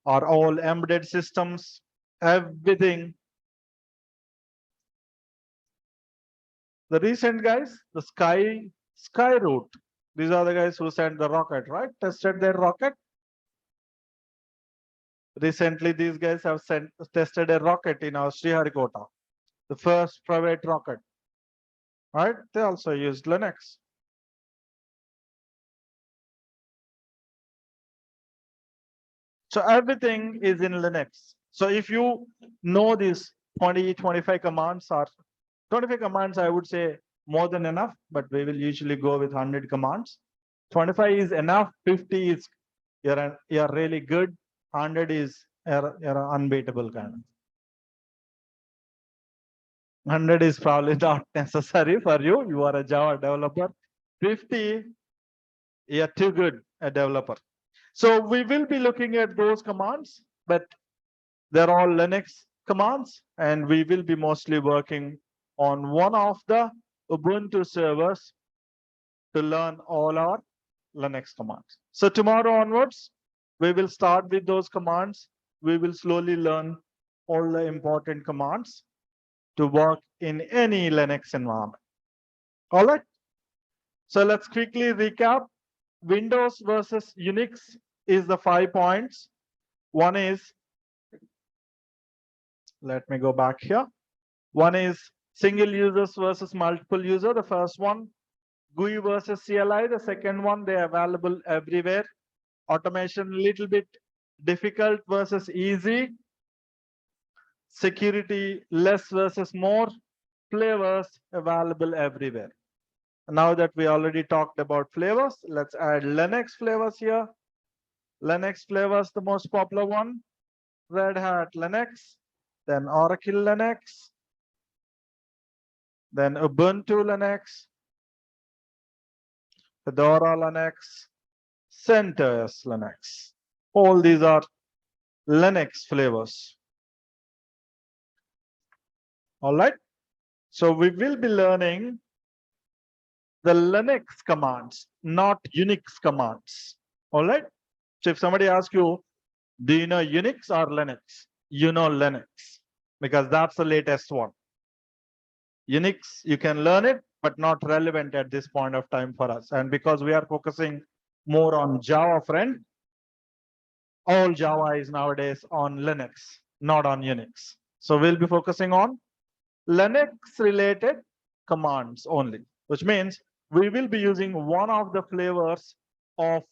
or all embedded systems, everything. The recent guys, the Sky route. These are the guys who sent the rocket, right? Tested their rocket. Recently, these guys have tested a rocket in our Sriharikota, the first private rocket, right? They also used Linux. So everything is in Linux. So if you know these 20, 25 commands or 25 commands, I would say more than enough, but we will usually go with 100 commands. 25 is enough, 50 is you're really good, 100 is you're an unbeatable kind of. 100 is probably not necessary for you. You are a Java developer. 50, you're too good a developer. So we will be looking at those commands, but they're all Linux commands, and we will be mostly working on one of the Ubuntu servers to learn all our Linux commands. So tomorrow onwards, we will start with those commands. We will slowly learn all the important commands to work in any Linux environment. All right. So let's quickly recap. Windows versus Unix is the 5 points. One is, let me go back here. One is single users versus multiple user. The first one, GUI versus CLI. The second one, they are available everywhere. Automation a little bit difficult versus easy. Security less versus more. Flavors available everywhere. Now that we already talked about flavors, let's add Linux flavors here. Linux flavors, the most popular one. Red Hat Linux, then Oracle Linux, then Ubuntu Linux, Fedora Linux, CentOS Linux. All these are Linux flavors. All right. So we will be learning the Linux commands, not Unix commands. All right. So if somebody asks you, do you know Unix or Linux? You know Linux because that's the latest one. Unix, you can learn it, but not relevant at this point of time for us. And because we are focusing more on Java friend, all Java is nowadays on Linux, not on Unix. So we'll be focusing on Linux related commands only, which means we will be using one of the flavors of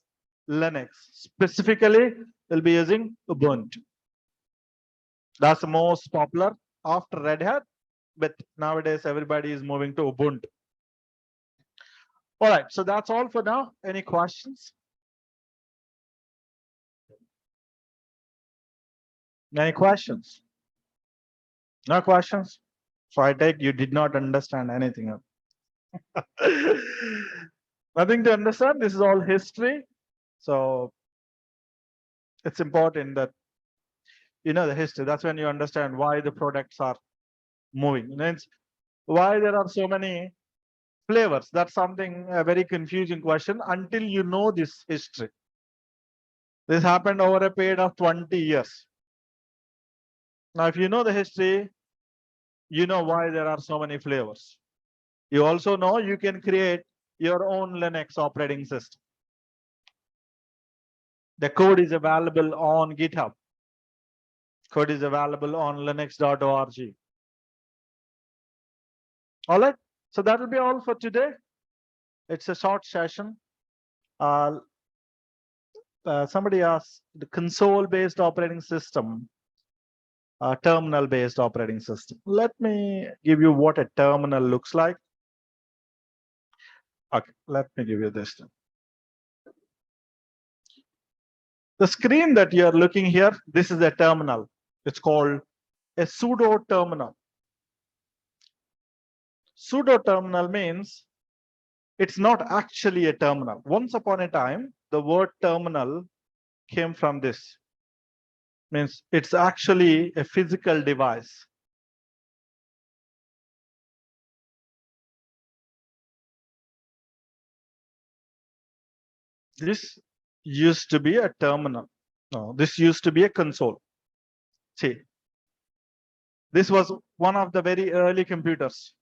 Linux. Specifically, we'll be using Ubuntu. That's the most popular after Red Hat, but nowadays everybody is moving to Ubuntu. All right, so that's all for now. Any questions? Any questions? No questions? So I take you did not understand anything. Nothing to understand. This is all history. So it's important that you know the history. That's when you understand why the products are moving. It's why there are so many flavors. That's something a very confusing question until you know this history. This happened over a period of 20 years. Now, if you know the history, you know why there are so many flavors. You also know you can create your own Linux operating system. The code is available on GitHub. Code is available on linux.org. All right. So that will be all for today. It's a short session. Somebody asked the console-based operating system, terminal-based operating system. Let me give you what a terminal looks like. Okay, let me give you this. The screen that you are looking here, this is a terminal. It's called a pseudo terminal. Pseudo terminal means it's not actually a terminal. Once upon a time, the word terminal came from this. Means it's actually a physical device. This used to be a terminal. No, this used to be a console. See, this was one of the very early computers.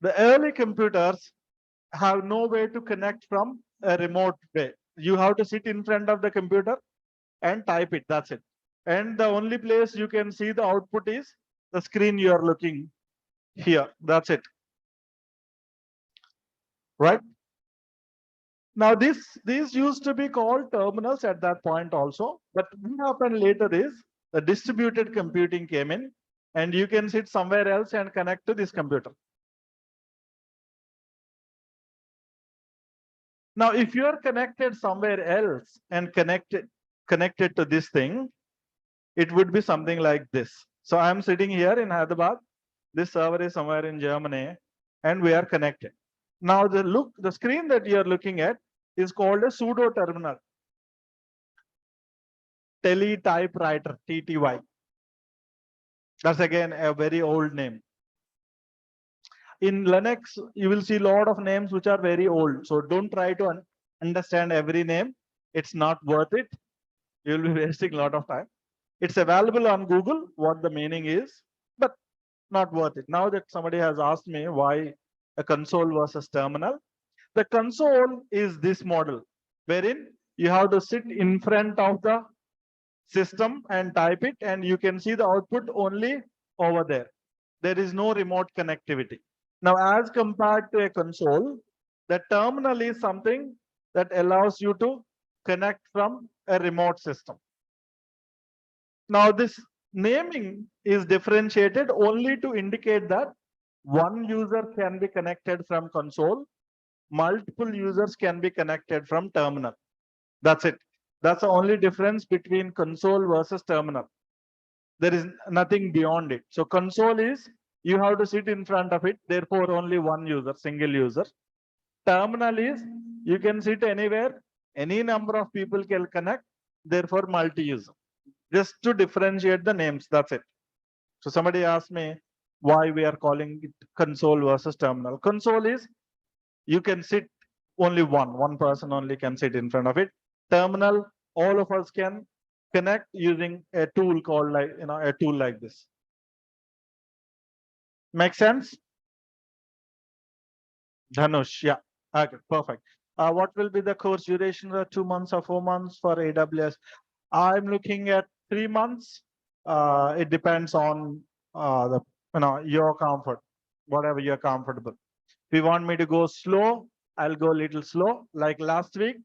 The early computers have no way to connect from a remote way. You have to sit in front of the computer and type it. That's it. And the only place you can see the output is the screen you are looking here. That's it. Right? Now, these used to be called terminals at that point also. But what happened later is the distributed computing came in, and you can sit somewhere else and connect to this computer. Now, if you are connected somewhere else and connected to this thing, it would be something like this. So I'm sitting here in Hyderabad. This server is somewhere in Germany, and we are connected. Now, the screen that you are looking at is called a pseudo terminal. Teletypewriter, TTY. That's again a very old name. In Linux, you will see a lot of names which are very old. So don't try to understand every name. It's not worth it. You'll be wasting a lot of time. It's available on Google, what the meaning is, but not worth it. Now that somebody has asked me why a console versus terminal, the console is this model, wherein you have to sit in front of the system and type it, and you can see the output only over there. There is no remote connectivity. Now, as compared to a console, the terminal is something that allows you to connect from a remote system. Now, this naming is differentiated only to indicate that one user can be connected from console, multiple users can be connected from terminal. That's it. That's the only difference between console versus terminal. There is nothing beyond it. So console is you have to sit in front of it, therefore only one user, single user. Terminal is you can sit anywhere, any number of people can connect, therefore multi-user. Just to differentiate the names, that's it. So somebody asked me why we are calling it console versus terminal. Console is you can sit only one person only can sit in front of it. Terminal, all of us can connect using a tool called a tool like this. Make sense? Dhanush, yeah. Okay, perfect. What will be the course duration? 2 months or 4 months for AWS? I'm looking at 3 months. It depends on your comfort, whatever you're comfortable. If you want me to go slow, I'll go a little slow, like last week.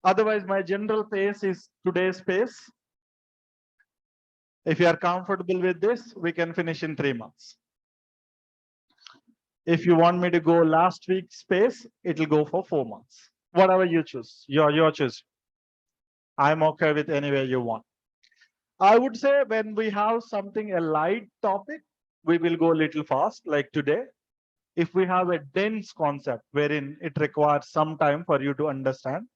Otherwise, my general pace is today's pace. If you are comfortable with this, we can finish in 3 months. If you want me to go last week's pace, it'll go for 4 months. Whatever you choose, your choice. I'm okay with any way you want. I would say when we have something, a light topic, we will go a little fast, like today. If we have a dense concept wherein it requires some time for you to understand,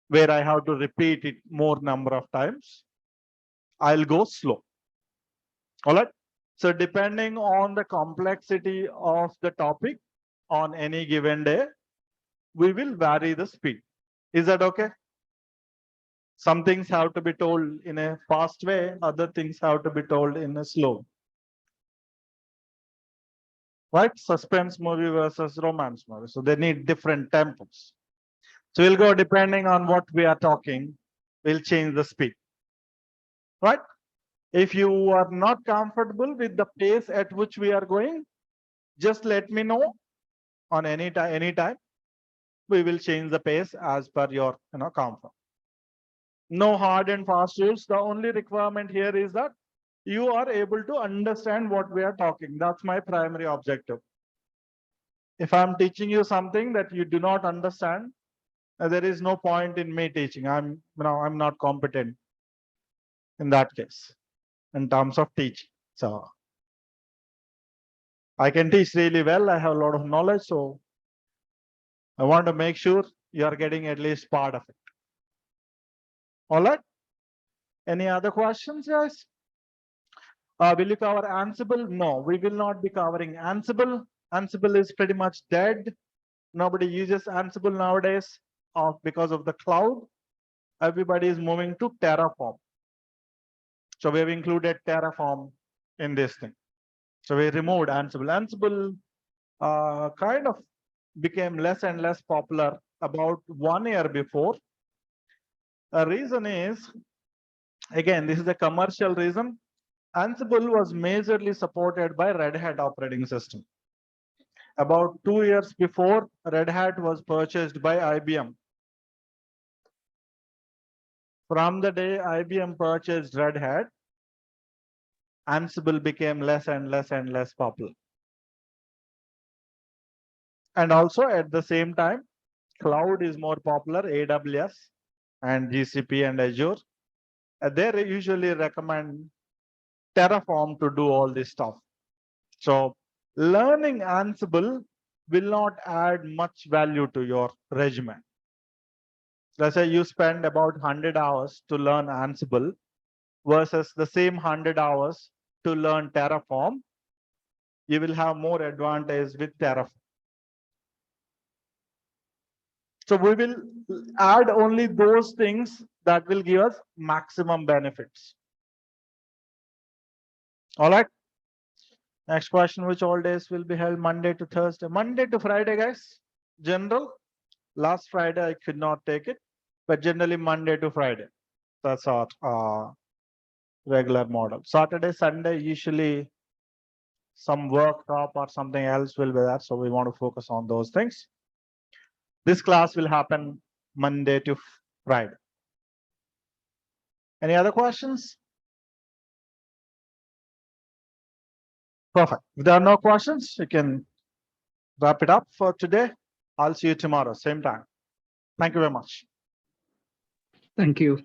where I have to repeat it more number of times, I'll go slow. All right. So depending on the complexity of the topic on any given day, we will vary the speed. Is that okay? Some things have to be told in a fast way, other things have to be told in a slow. Right? Suspense movie versus romance movie. So they need different tempos. So we'll go depending on what we are talking, we'll change the speed. Right? If you are not comfortable with the pace at which we are going, just let me know on any time. We will change the pace as per your comfort. No hard and fast rules. The only requirement here is that you are able to understand what we are talking. That's my primary objective. If I'm teaching you something that you do not understand, there is no point in me teaching. I'm not competent in that case in terms of teaching. So I can teach really well. I have a lot of knowledge. So I want to make sure you are getting at least part of it. All right. Any other questions, guys? Will you cover Ansible? No, we will not be covering Ansible. Ansible is pretty much dead. Nobody uses Ansible nowadays because of the cloud. Everybody is moving to Terraform. So we have included Terraform in this thing. So we removed Ansible. Ansible kind of became less and less popular about 1 year before. The reason is, again, this is a commercial reason. Ansible was majorly supported by Red Hat operating system. About 2 years before, Red Hat was purchased by IBM. From the day IBM purchased Red Hat, Ansible became less and less and less popular. And also at the same time, cloud is more popular, AWS and GCP and Azure. They usually recommend Terraform to do all this stuff. So learning Ansible will not add much value to your resume. Let's say you spend about 100 hours to learn Ansible versus the same 100 hours to learn Terraform. You will have more advantage with Terraform. So we will add only those things that will give us maximum benefits. All right. Next question, which all days will be held Monday to Thursday? Monday to Friday, guys. General. Last Friday, I could not take it, but generally Monday to Friday. That's our regular model. Saturday, Sunday, usually some workshop or something else will be there. So we want to focus on those things. This class will happen Monday to Friday. Any other questions? Perfect. If there are no questions, you can wrap it up for today. I'll see you tomorrow, same time. Thank you very much. Thank you.